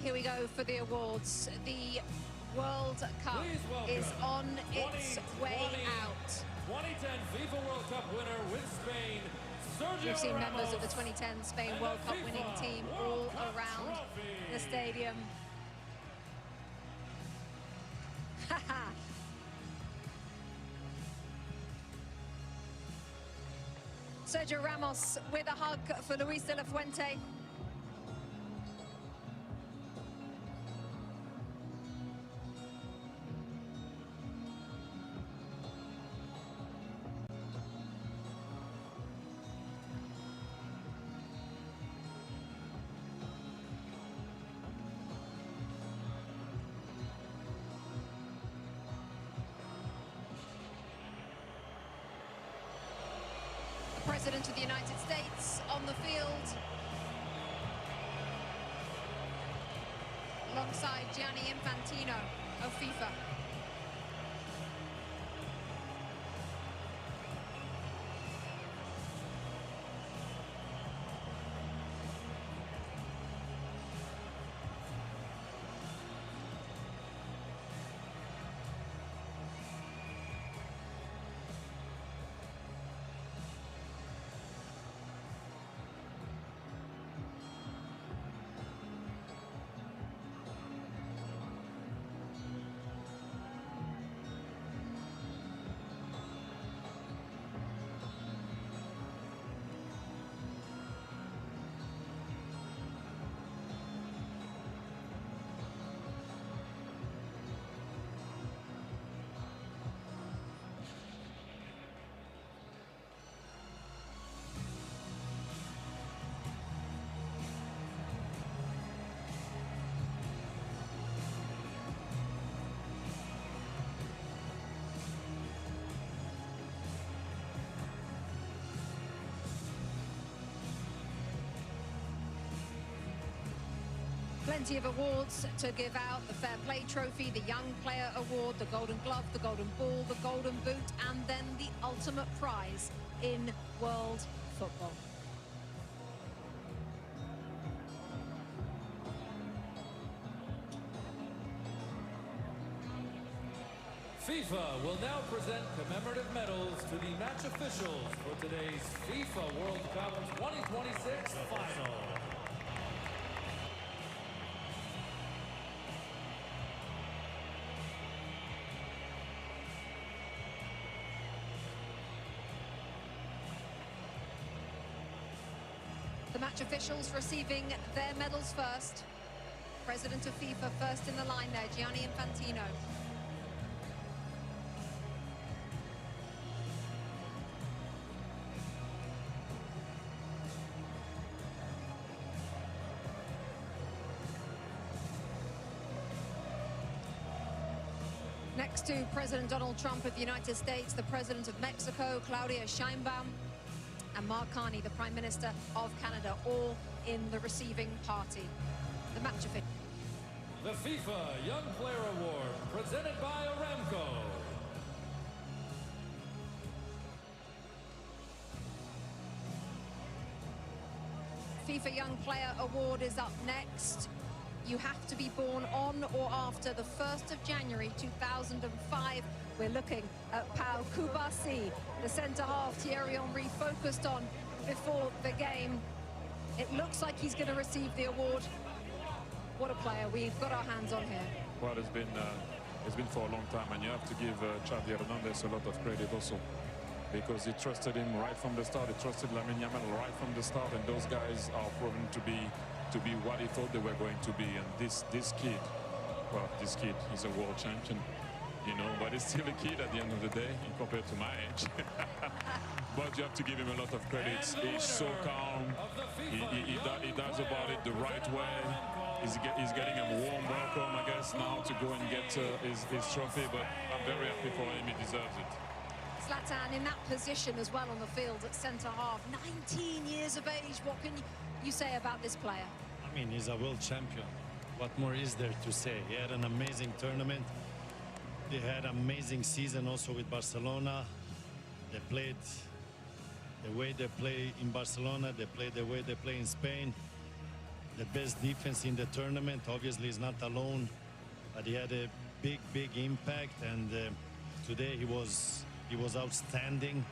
Here we go for the awards. The World Cup is on its way out. 2010 FIFA World Cup winner with Spain, Sergio We've seen Ramos, members of the 2010 Spain World Cup winning team all around the stadium. Sergio Ramos with a hug for Luis de la Fuente. President of the United States on the field, alongside Gianni Infantino of FIFA. Plenty of awards to give out: the Fair Play Trophy, the Young Player Award, the Golden Glove, the Golden Ball, the Golden Boot, and then the ultimate prize in world football. FIFA will now present commemorative medals to the match officials for today's FIFA World Cup 2026 final. The match officials receiving their medals first. President of FIFA first in the line there, Gianni Infantino. Next to President Donald Trump of the United States, the President of Mexico, Claudia Sheinbaum, and Mark Carney, the Prime Minister of Canada, all in the receiving party. The match official. The FIFA Young Player Award, presented by Aramco. FIFA Young Player Award is up next. You have to be born on or after the 1st of January 2005. We're looking at Pau Kubasi, the centre-half Thierry Henry focused on before the game. It looks like he's going to receive the award. What a player we've got our hands on here. Well, it's been for a long time, and you have to give Xavi Hernandez a lot of credit also, because he trusted him right from the start. He trusted Lamine Yamal right from the start, and those guys are proven to be what he thought they were going to be. And this kid, well, this kid is a world champion, you know, but he's still a kid at the end of the day compared to my age. But you have to give him a lot of credit. He's so calm. He does about it the right way. He's getting a warm welcome, I guess, now to go and get his trophy. But I'm very happy for him. He deserves it. Zlatan in that position as well on the field at centre-half. 19 years of age. What can you say about this player? I mean, he's a world champion. What more is there to say? He had an amazing tournament. They had an amazing season also with Barcelona. They played the way they play in Barcelona. They play the way they play in Spain. the best defense in the tournament. Obviously, he's not alone, but he had a big impact. And today he was outstanding,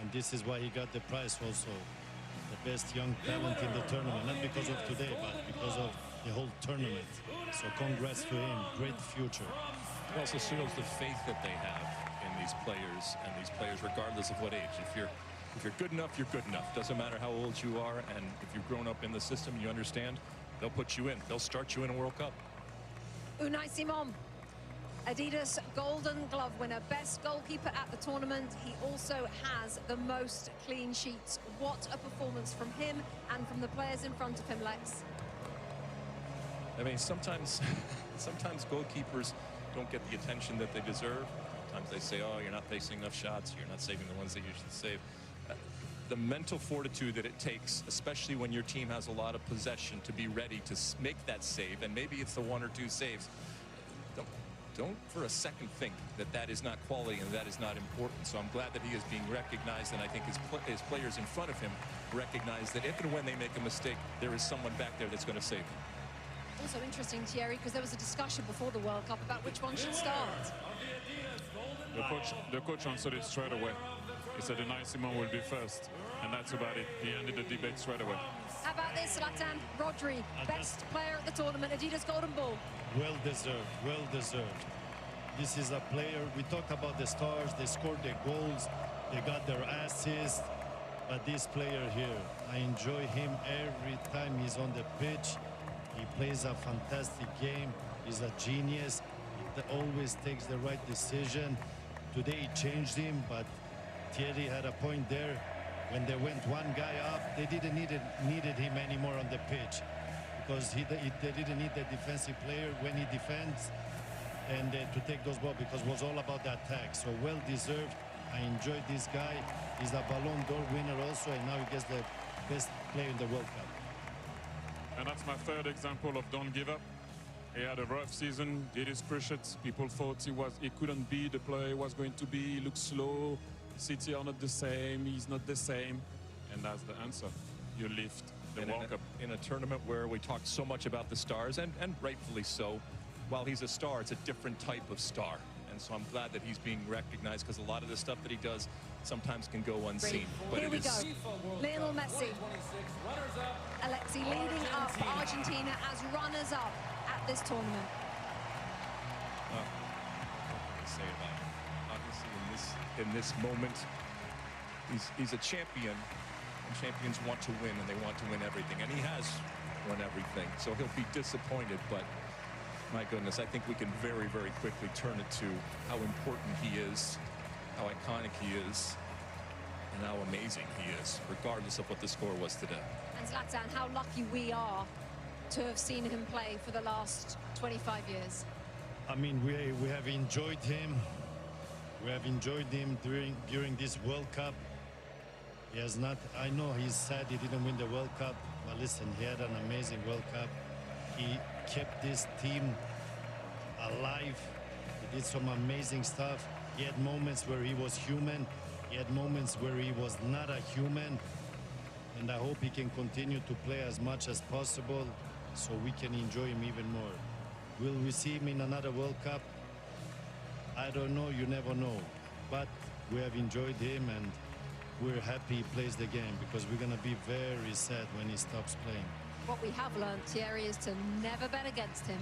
and this is why he got the prize also. The best young talent in the tournament, not because of today, but because of the whole tournament. So congrats to him. Great future. It also shows the faith that they have in these players, regardless of what age. If you're good enough, you're good enough. Doesn't matter how old you are, and if you've grown up in the system, you understand, they'll put you in. They'll start you in a World Cup. Unai Simon, Adidas Golden Glove winner, best goalkeeper at the tournament. He also has the most clean sheets. What a performance from him and from the players in front of him, Lex. I mean, sometimes goalkeepers don't get the attention that they deserve. Sometimes they say, oh, you're not facing enough shots, you're not saving the ones that you should save. The mental fortitude that it takes, especially when your team has a lot of possession, to be ready to make that save, and maybe it's the 1 or 2 saves. Don't for a second think that that is not quality and that is not important. So I'm glad that he is being recognized, and I think his players in front of him recognize that if and when they make a mistake, there is someone back there that's going to save them. Also interesting, Thierry, because there was a discussion before the World Cup about which one should start. The coach answered it straight away. He said Unai Simon will be first, and that's about it. He ended the debate straight away. How about this, Zlatan? Rodri, best player at the tournament, Adidas Golden Ball. Well deserved, well deserved. This is a player, we talked about the stars, they scored their goals, they got their assists, but this player here, I enjoy him every time he's on the pitch. He plays a fantastic game, he's a genius, he always takes the right decision. Today he changed him, but Thierry had a point there. When they went one guy up, they didn't needed him anymore on the pitch, because they didn't need the defensive player when he defends and to take those balls, because it was all about the attack. So well deserved. I enjoyed this guy. He's a Ballon d'Or winner also, and now he gets the best player in the World Cup. And that's my third example of don't give up. He had a rough season, did his cruciates. People thought he couldn't be the player he was going to be. He looked slow. City are not the same. He's not the same. And that's the answer. You lift the World Cup. In a tournament where we talked so much about the stars, and rightfully so, while he's a star, it's a different type of star. And so I'm glad that he's being recognized, because a lot of the stuff that he does sometimes can go unseen. Here we go. Lionel Messi. Alexi leading up Argentina as runners-up at this tournament. What can I say about it? Obviously, in this moment, he's a champion, and champions want to win, and they want to win everything, and he has won everything. So he'll be disappointed, but my goodness, I think we can very, very quickly turn it to how important he is, how iconic he is, and how amazing he is, regardless of what the score was today. And Zlatan, how lucky we are to have seen him play for the last 25 years. I mean, we have enjoyed him. We have enjoyed him during this World Cup. He has not, I know he's sad he didn't win the World Cup, but listen, he had an amazing World Cup. He kept this team alive. He did some amazing stuff. He had moments where he was human. He had moments where he was not a human. And I hope he can continue to play as much as possible so we can enjoy him even more. Will we see him in another World Cup? I don't know, you never know. But we have enjoyed him, and we're happy he plays the game, because we're going to be very sad when he stops playing. What we have learned, Thierry, is to never bet against him.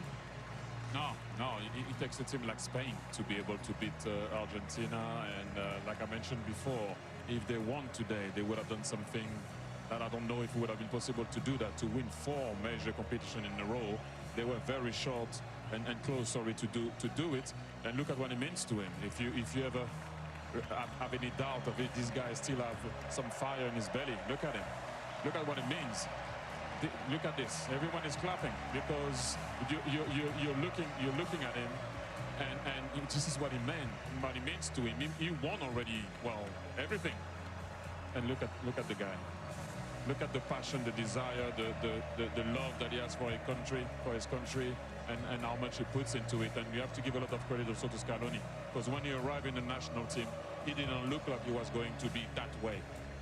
No, it takes a team like Spain to be able to beat Argentina. And like I mentioned before, if they won today, they would have done something that I don't know if it would have been possible to do that, to win 4 major competitions in a row. They were very short and close, sorry, to do it. And look at what it means to him. If you ever have any doubt of it, this guy still have some fire in his belly. Look at him. Look at what it means. Look at this. Everyone is clapping, because you're looking at him, and this is what he meant. What he means to him. He won already. Well, everything. And look at the guy. Look at the passion, the desire, the love that he has for his country, and how much he puts into it. And you have to give a lot of credit also to Scaloni, because when he arrived in the national team, he didn't look like he was going to be that way.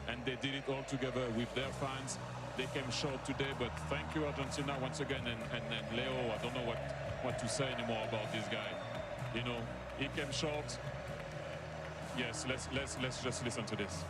And they did it all together with their fans, they came short today, but thank you, Argentina, once again. And Leo, I don't know what to say anymore about this guy. You know, he came short. Yes, let's just listen to this.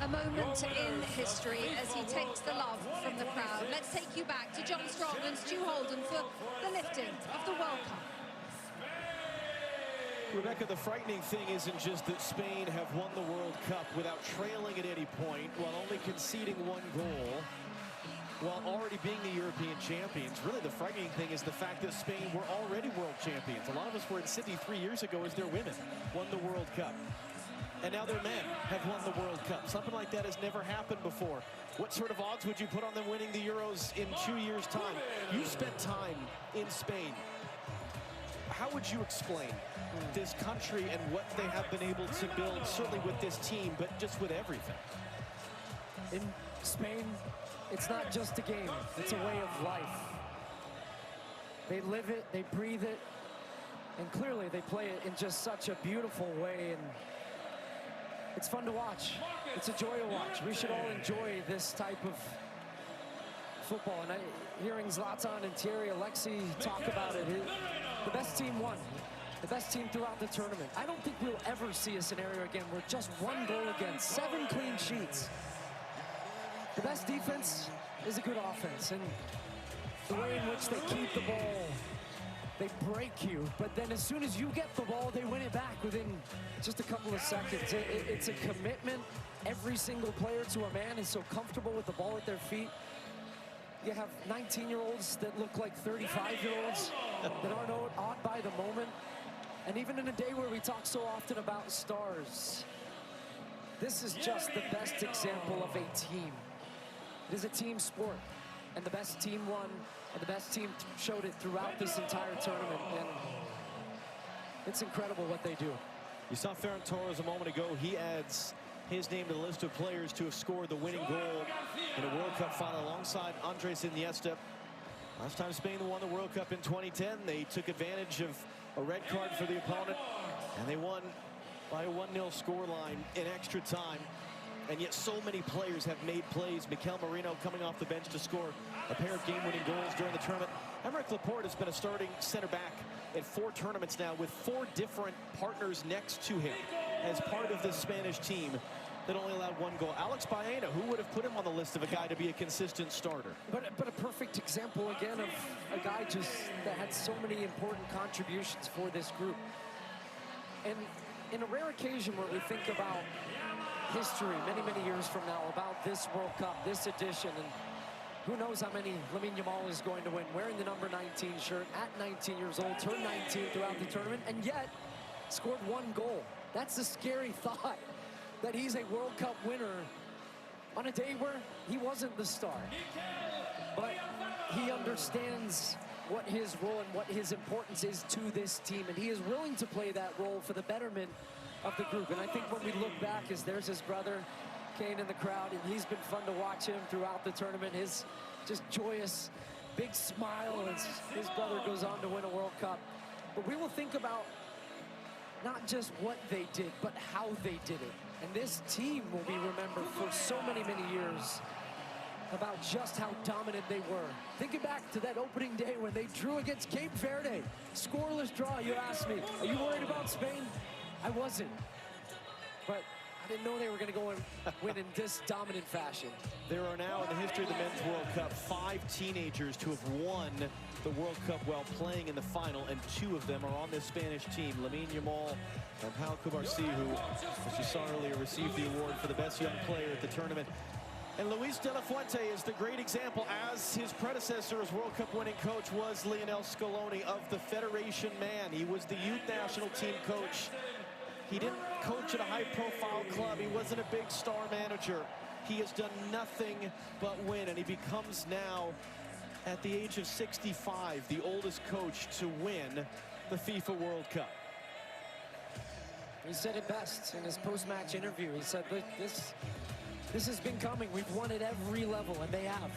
A moment in history as he takes the love from the crowd. Let's take you back to John Strong and Stu Holden for the lifting of the World Cup. Rebecca, the frightening thing isn't just that Spain have won the World Cup without trailing at any point, while only conceding 1 goal, while already being the European champions. Really, the frightening thing is the fact that Spain were already world champions. A lot of us were in Sydney 3 years ago as their women won the World Cup. And now their men have won the World Cup. Something like that has never happened before. What sort of odds would you put on them winning the Euros in 2 years' time? You spent time in Spain. How would you explain this country and what they have been able to build, certainly with this team, but just with everything? In Spain, it's not just a game, it's a way of life. They live it, they breathe it, and clearly they play it in just such a beautiful way, and it's fun to watch. It's a joy to watch. We should all enjoy this type of football. And hearing Zlatan and Thierry Alexis talk about it, the best team won. The best team throughout the tournament. I don't think we'll ever see a scenario again where just 1 goal against, 7 clean sheets. The best defense is a good offense. And the way in which they keep the ball, they break you, but then as soon as you get the ball, they win it back within just a couple of seconds. It's a commitment. Every single player to a man is so comfortable with the ball at their feet. You have 19-year-olds that look like 35-year-olds that aren't awed by the moment. And even in a day where we talk so often about stars, this is just the best example of a team. It is a team sport, and the best team won. And the best team showed it throughout this entire tournament, and it's incredible what they do. You saw Ferran Torres a moment ago. He adds his name to the list of players to have scored the winning goal in a World Cup final alongside Andres Iniesta. Last time Spain won the World Cup in 2010, they took advantage of a red card for the opponent, and they won by a 1-0 scoreline in extra time. And yet so many players have made plays. Mikel Merino coming off the bench to score a pair of game-winning goals during the tournament. Aymeric Laporte has been a starting center back at 4 tournaments now with 4 different partners next to him as part of this Spanish team that only allowed 1 goal. Alex Baena, who would have put him on the list of a guy to be a consistent starter? But a perfect example, again, of a guy just that had so many important contributions for this group. And in a rare occasion where we think about history many years from now about this World Cup, this edition, and who knows how many Lamine Yamal is going to win, wearing the number 19 shirt at 19 years old, turned 19 throughout the tournament, and yet scored 1 goal. That's a scary thought, that he's a World Cup winner on a day where he wasn't the star. But he understands what his role and what his importance is to this team, and he is willing to play that role for the betterment of the group. And I think when we look back, as there's his brother Kane in the crowd, and he's been fun to watch him throughout the tournament. His just joyous big smile as his brother goes on to win a World Cup. But we will think about not just what they did, but how they did it. And this team will be remembered for so many years about just how dominant they were. Thinking back to that opening day when they drew against Cape Verde, scoreless draw. You asked me, are you worried about Spain? I wasn't, but I didn't know they were going to go and win in this dominant fashion. There are now, in the history of the Men's World Cup, 5 teenagers to have won the World Cup while playing in the final, and 2 of them are on this Spanish team. Lamine Yamal and Pau Cubarsí, who, as you saw earlier, received the award for the best young player at the tournament. And Luis de la Fuente is the great example, as his predecessor as World Cup winning coach was Lionel Scaloni, of the Federation man. He was the youth national team coach. He didn't coach at a high-profile club. He wasn't a big star manager. He has done nothing but win, and he becomes now, at the age of 65, the oldest coach to win the FIFA World Cup. He said it best in his post-match interview. He said, this This has been coming. We've won at every level, and they have.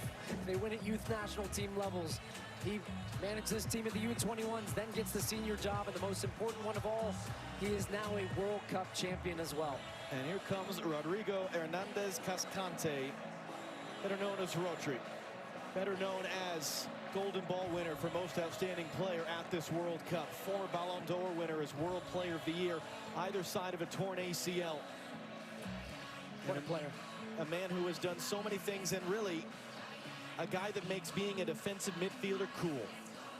They win at youth national team levels. He managed this team at the U21s, then gets the senior job, and the most important one of all, he is now a World Cup champion as well. And here comes Rodrigo Hernandez Cascante, better known as Rodri, better known as Golden Ball winner for most outstanding player at this World Cup, former Ballon d'Or winner as World Player of the Year, either side of a torn ACL. What a player. A man who has done so many things, and really a guy that makes being a defensive midfielder cool,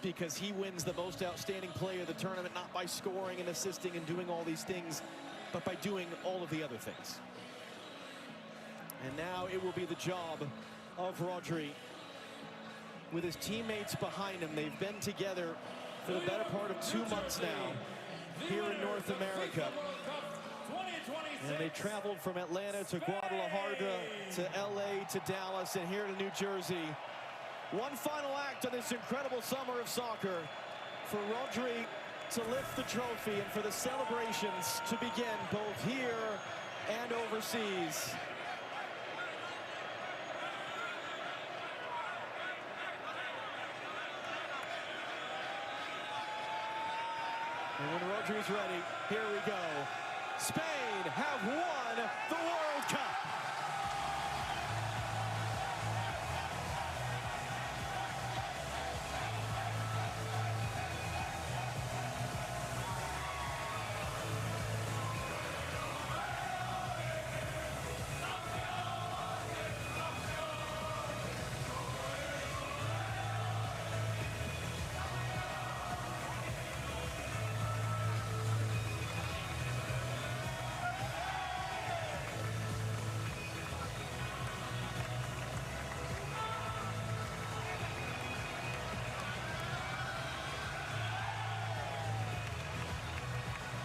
because he wins the most outstanding player of the tournament, not by scoring and assisting and doing all these things, but by doing all of the other things. And now it will be the job of Rodri with his teammates behind him. They've been together for the better part of 2 months now here in North America. And they traveled from Atlanta to Guadalajara to LA to Dallas and here to New Jersey. One final act on this incredible summer of soccer for Rodri to lift the trophy and for the celebrations to begin both here and overseas. And when Rodri's ready, here we go. Spain have won the World Cup.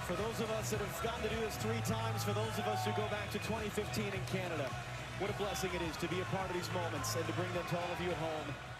For those of us that have gotten to do this 3 times, for those of us who go back to 2015 in Canada, what a blessing it is to be a part of these moments and to bring them to all of you at home.